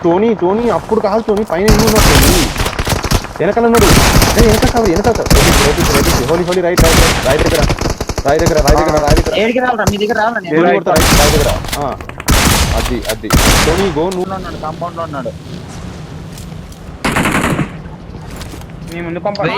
Tony అప్పుడు కాదు Tony పైన వెనకాల ఉన్నాడు వెనక హోలీ రైట్ దగ్గర అది టోనీ గో నువ్వు ఉన్నాడు కాంపౌండ్ లో ఉన్నాడు మీ ముందు పంపండి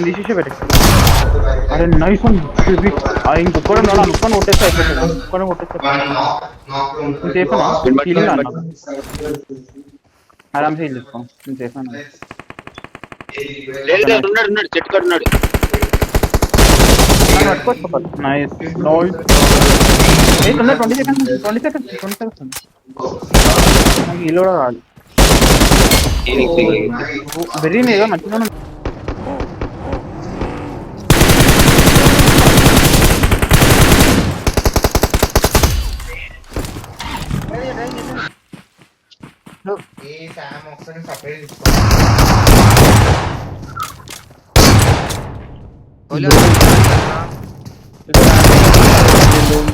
తీసేసే పెట్ట అరే నైస్ ఇంకొక్కడ ముక్కను కొట్టేస్తా ముక్కను కొట్టేస్తా ఆరామ్ సే చేసుకో నేను చేసాను నైస్ 20 seconds నాకు ఇల్లు కూడా కాదు వెరీ నేగా మంచిగా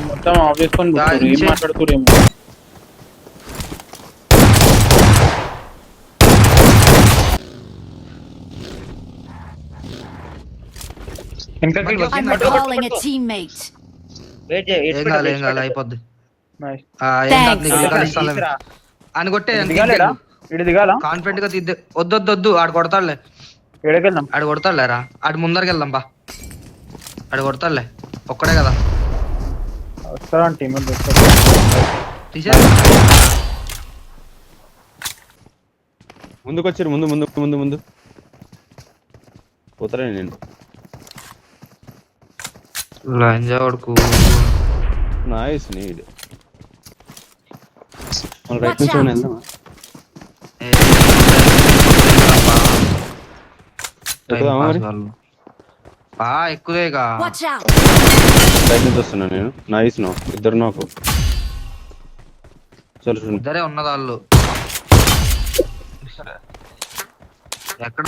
మొత్తం ఆఫ్ చేసుకొని ఏం మాట్లాడుతురేమో అయిపోద్ది అని కొట్టే కాన్ఫిడెంట్ గా తీద్దే వద్దు ఆడు కొడతాడులే ఆడు కొడతాడులేరా ఆడు ముందరికి వెళ్దాం బా ఆడు కొడతాడులే ఒక్కడే కదా ముందుకు వచ్చారు ముందు పోతారా నేను లంజాడుకు నైస్ నీడ్ మన రైట్ నుంచి వెళ్దామా ఎక్కువేగా రైట్ నుంచి వస్తున్నా నేను నైస్ నో ఇద్దరు నాకు ఇద్దరే ఉన్నది వాళ్ళు ఎక్కడ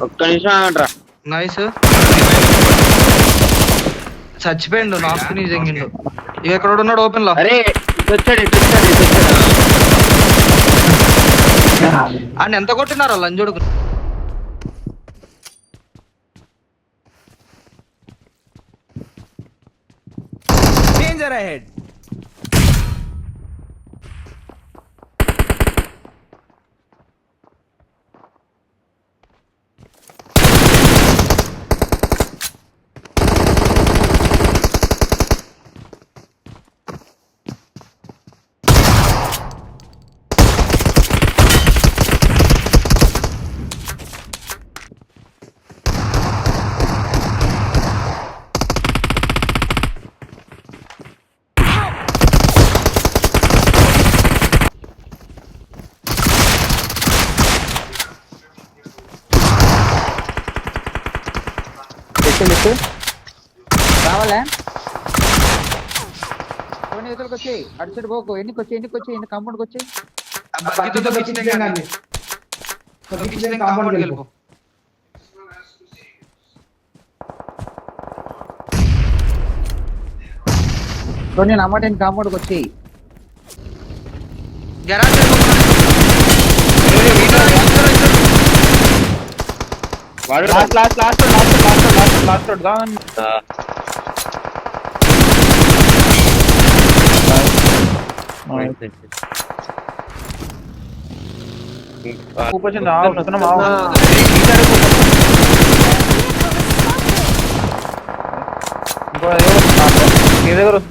ఒక్క నిమిషం నైస్ చచ్చిపోయిండు నాకుని జంగిండు ఇక ఎక్కడ ఉన్నాడు ఓపెన్ లో అని ఎంత కొట్టినారో లంజోడుకు డేంజర్ అహెడ్ రావాలా కొన్ని ఎదురుకు వచ్చి అటు సైడ్ పోకు ఎన్నికి వచ్చి కాంపౌండ్కి వచ్చి కొన్ని నమ్మటి కాంపౌండ్కి వచ్చి లాస్ట్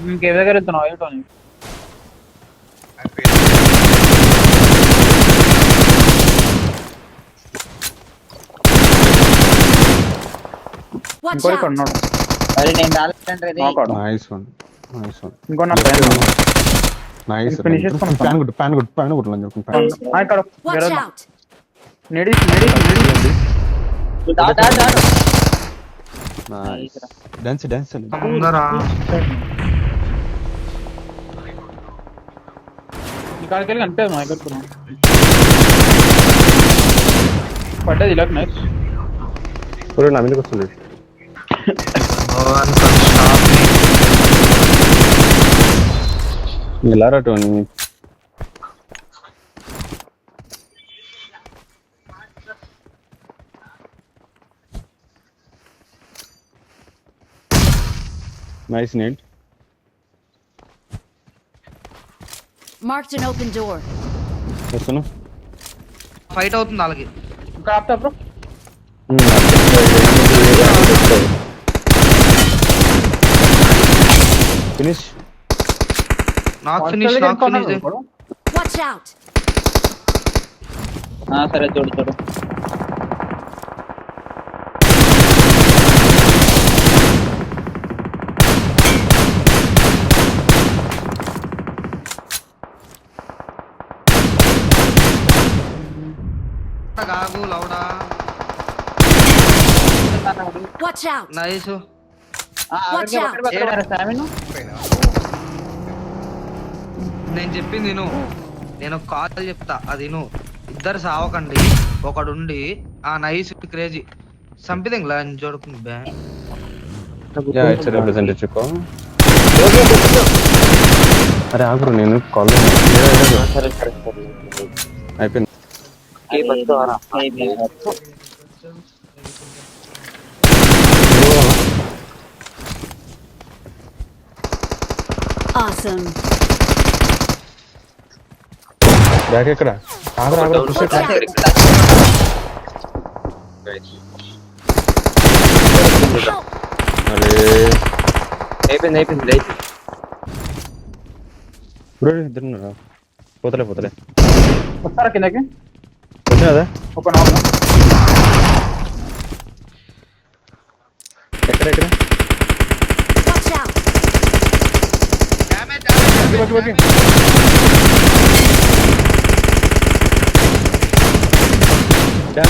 ఇంకే దగ్గర వెళ్తున్నావు Watch ఇంకోటి ఇక్కడ out! ఉన్నాడు. అరే నేను రాలేదంటే ఇది. Knock out. Nice one nice one ఇంకో నా పైన ఉన్నాడు. నైస్ Finish చేసుకున్నాం. ప్యాన్ కొట్టు ఇక్కడ Watch వేరే out! నెడి దాడు. నైస్ డాన్స్ ముందరా ఇక్కడికి వెళ్ళి కనిపించదు మా దగ్గర పడ్డది ఇలా నైస్. బ్రో నా మీదకి వస్తుంది ఎలా రా Tony nice net Marked an open door. వస్తున్నా ఫైట్ అవుతుంది వాళ్ళకి. ఇంకా ఆపుతా బ్రో. ఫినిష్ నాకు ఫినిష్ Watch out! సరే చూడు. కాగు లౌడా Watch out! Nice. Watch out! నేను చెప్పింది నేను కాల్ చెప్తా అది ఇద్దరు సావకండి ఒకడుండి ఆ నైస్ క్రేజీ సంథింగ్ లా జోడుకుంది బ్యా యా ఇట్స్ రిప్రజెంటేటివ్ కో అరే ఆగురు నేను కాల్ అయిపోయింది Awesome. బ్యాక్ ఎక్కడ ఆగురు పుష్ Watch out! అరే అయిపోయింది. బ్రో ఇద్దరున్నారా పోతలే వస్తారా కిందకి వచ్చిన కదా ఒక నాలుగు ఎక్కడ Watch out!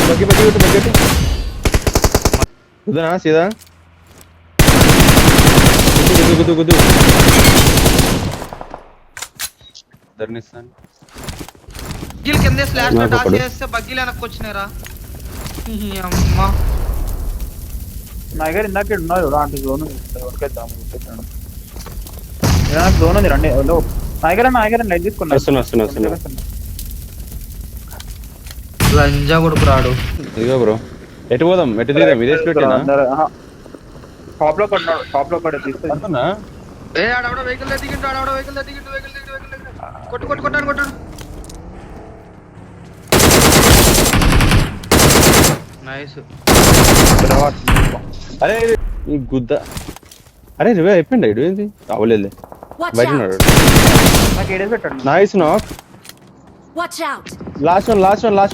బగ్గి కుదనా సీదా గుద్దు ధర్నిస్తాను బగ్గీలు కింద స్లాష్ నాకు టాస్ ఒకడు. చేస్తే బగ్గీలు వెనక్కి వచ్చినారా అమ్మా నా దగ్గర ఇందాక ఉన్నారు అలాంటి జోన్ ఎవరికైద్దాం జోన్ ఉంది రండి హలో నా దగ్గర లైట్ తీసుకున్నా వస్తున్నా లంజా కొడుకు రాడు. ఇదిగో బ్రో ఎటు పోదాం ఎటు తీరాం ఇదే స్ప్లిట్ షాప్ లో కొన్నాడు షాప్ లో కూడా తీసుకొని అంటున్నా ఆడవడ వెహికల్ దిగిండు కొట్టాడు నైస్. అరే ఈ గుద్ద అరే రివే అయిపోయింది ఇడు ఏంది అవ్వలేదు Watch బయట out! ఉన్నాడు నాకు ఏడేసి పెట్టండి nice knock Watch out! Last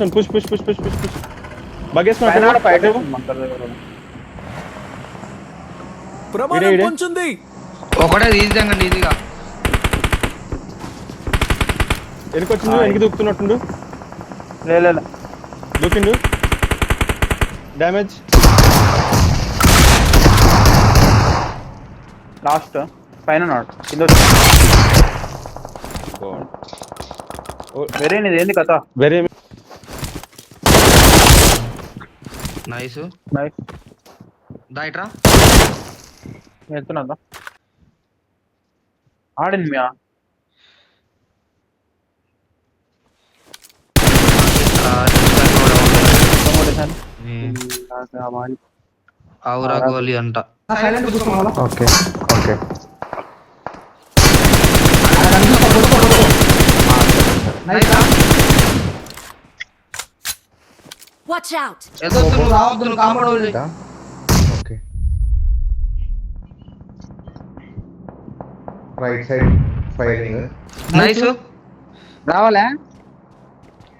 one push బగేసుకున్నా ప్రమాదం ఇడే. పొంచుంది. ఒకటే తీసేయండి ఈజీగా. వెనకొచ్చిండు వెనక్కి దూకుతున్నట్టుండు లే దూకిండు డ్యామేజ్ లాస్ట్ పైన ఉన్నాడు కింద వేరే నీది ఏంది కథ వెరీ నైస్. నైస్ దాయిట్రా వెళ్తున్నా ఆడింది మీ ఔరా గోలీ అంట. Okay Watch out! రావద్దు compound okay right side firing nice. రావాలా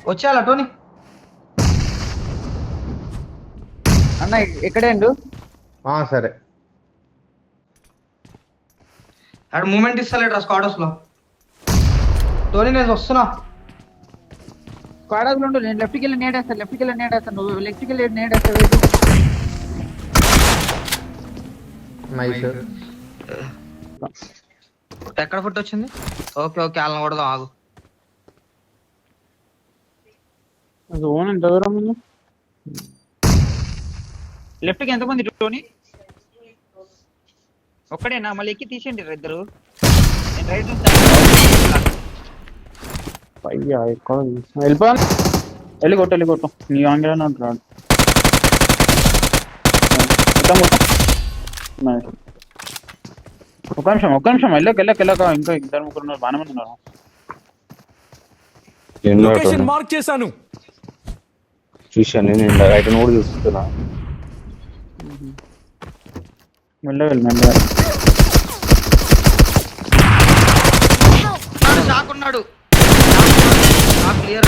వచ్చేయాల టోనీ. అన్న ఎక్కడే సరే. ఆడు మూమెంట్ ఇస్తలేడు రా స్క్వాడర్స్ లో. టోనీ నేను వస్తున్నా. స్క్వాడ్ ఉండు, నేను లెఫ్ట్కి వెళ్ళి నేడేస్తాను, నువ్వు లెఫ్ట్కి వెళ్ళి నేడేస్తావు. నైస్. ఎక్కడ ఫుట్ వచ్చింది? ఓకే ఓకే, వాళ్ళని కొడదాం ఆగు. జోన్ ఎంత దూరం ఉంది? లెఫ్ట్కి ఎంతమంది టోనీ? ఒక్కడేనా? మళ్ళీ ఎక్కి తీసేయండి ఇద్దరు. నేను రైట్ అయ్యా ఎక్కువ వెళ్ళిపోయాను. వెళ్ళి కొట్టు నీ ఆంగ్లాన్ని అంటున్నాడు. ఒక్క నిమిషం వెళ్ళక ఇంకా ఇద్దరు ముగ్గురు ఉన్నారు, బాగానే మంది ఉన్నారు. లొకేషన్ మార్క్ చేశాను. చూశాను నేను రైట్ కూడా చూస్తున్నా. మెల్లగా చాకున్నాడు. క్లియర్